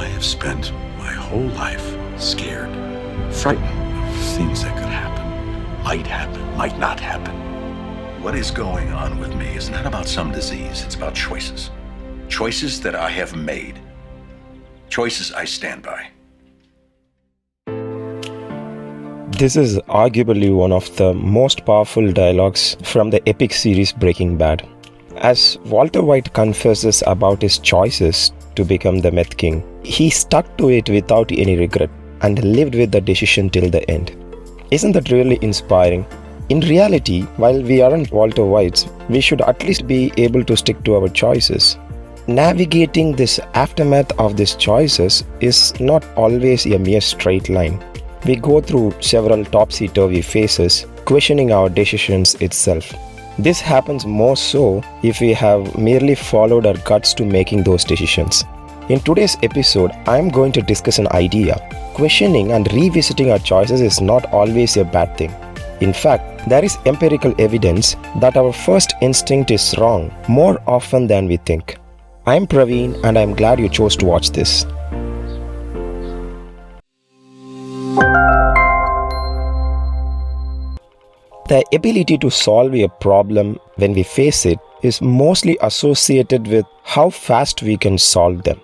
I have spent my whole life scared, frightened of things that could happen, might not happen. What is going on with me is not about some disease, it's about choices. Choices that I have made. Choices I stand by. This is arguably one of the most powerful dialogues from the epic series Breaking Bad. As Walter White confesses about his choices to become the Meth King, he stuck to it without any regret and lived with the decision till the end. Isn't that really inspiring? In reality, while we aren't Walter Whites, we should at least be able to stick to our choices. Navigating this aftermath of these choices is not always a mere straight line. We go through several topsy-turvy phases, questioning our decisions itself. This happens more so if we have merely followed our guts to making those decisions. In today's episode, I am going to discuss an idea. Questioning and revisiting our choices is not always a bad thing. In fact, there is empirical evidence that our first instinct is wrong more often than we think. I am Praveen and I am glad you chose to watch this. The ability to solve a problem when we face it is mostly associated with how fast we can solve them.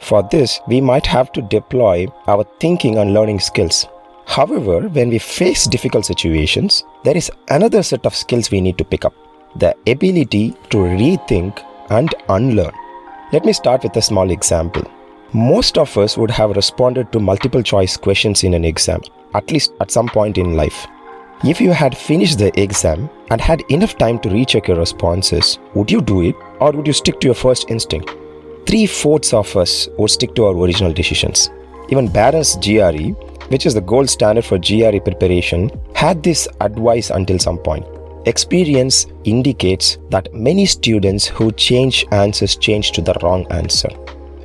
For this, we might have to deploy our thinking and learning skills. However, when we face difficult situations, there is another set of skills we need to pick up: the ability to rethink and unlearn. Let me start with a small example. Most of us would have responded to multiple choice questions in an exam, at least at some point in life. If you had finished the exam and had enough time to recheck your responses, would you do it or would you stick to your first instinct? 3/4 of us would stick to our original decisions. Even Barron's GRE, which is the gold standard for GRE preparation, had this advice until some point. Experience indicates that many students who change answers change to the wrong answer.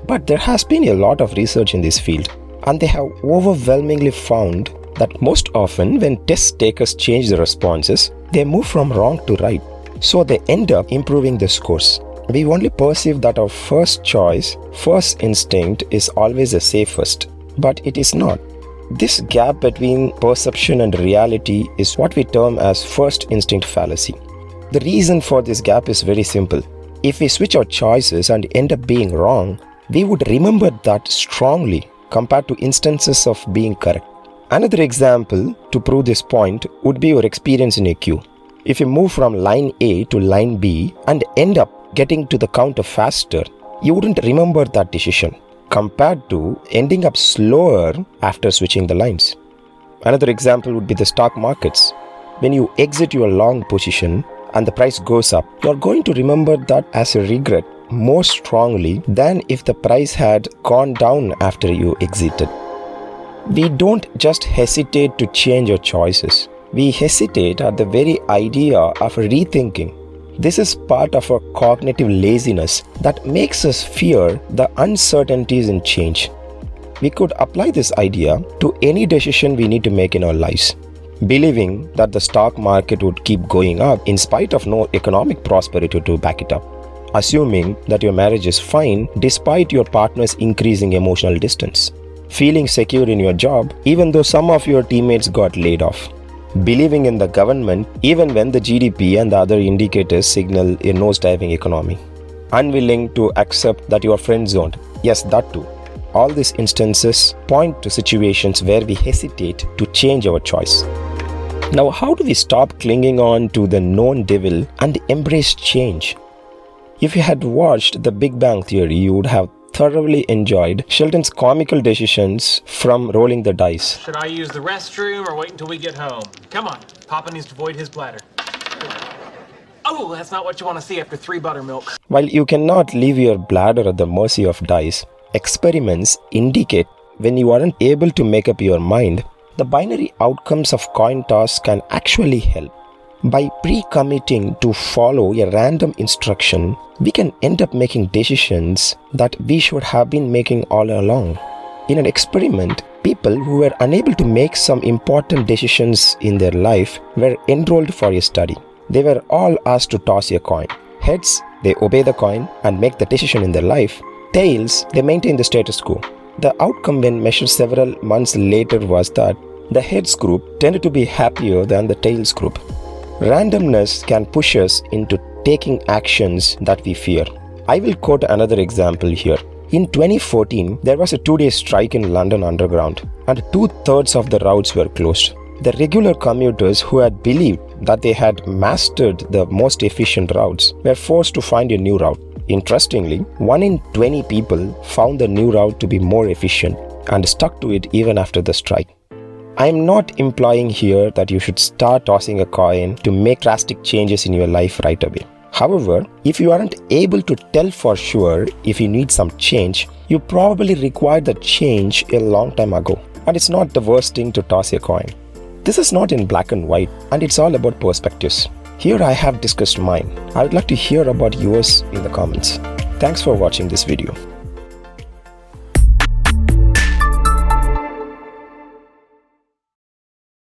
But there has been a lot of research in this field, and they have overwhelmingly found that most often when test takers change the responses, they move from wrong to right. So they end up improving the scores. We only perceive that our first choice, first instinct is always the safest, but it is not. This gap between perception and reality is what we term as first instinct fallacy. The reason for this gap is very simple. If we switch our choices and end up being wrong, we would remember that strongly compared to instances of being correct. Another example to prove this point would be your experience in a queue. If you move from line A to line B and end up getting to the counter faster, you wouldn't remember that decision, compared to ending up slower after switching the lines. Another example would be the stock markets. When you exit your long position and the price goes up, you are going to remember that as a regret more strongly than if the price had gone down after you exited. We don't just hesitate to change our choices. We hesitate at the very idea of rethinking. This is part of our cognitive laziness that makes us fear the uncertainties in change. We could apply this idea to any decision we need to make in our lives. Believing that the stock market would keep going up in spite of no economic prosperity to back it up. Assuming that your marriage is fine despite your partner's increasing emotional distance. Feeling secure in your job even though some of your teammates got laid off. Believing in the government even when the GDP and the other indicators signal a nosediving economy. Unwilling to accept that you are friend zoned. Yes, that too. All these instances point to situations where we hesitate to change our choice. Now, how do we stop clinging on to the known devil and embrace change? If you had watched The Big Bang Theory, you would have thoroughly enjoyed Sheldon's comical decisions from rolling the dice. Should I use the restroom or wait until we get home? Come on, Papa needs to void his bladder. Oh, that's not what you want to see after 3 buttermilk. While you cannot leave your bladder at the mercy of dice, experiments indicate when you aren't able to make up your mind, the binary outcomes of coin toss can actually help. By pre-committing to follow a random instruction, we can end up making decisions that we should have been making all along. In an experiment, people who were unable to make some important decisions in their life were enrolled for a study. They were all asked to toss a coin. Heads, they obey the coin and make the decision in their life. Tails, they maintain the status quo. The outcome when measured several months later was that the heads group tended to be happier than the tails group. Randomness can push us into taking actions that we fear. I will quote another example here. In 2014, there was a 2-day strike in London Underground and 2/3 of the routes were closed. The regular commuters who had believed that they had mastered the most efficient routes were forced to find a new route. Interestingly, 1 in 20 people found the new route to be more efficient and stuck to it even after the strike. I am not implying here that you should start tossing a coin to make drastic changes in your life right away. However, if you aren't able to tell for sure if you need some change, you probably required the change a long time ago. And it's not the worst thing to toss a coin. This is not in black and white, and it's all about perspectives. Here I have discussed mine. I would like to hear about yours in the comments. Thanks for watching this video.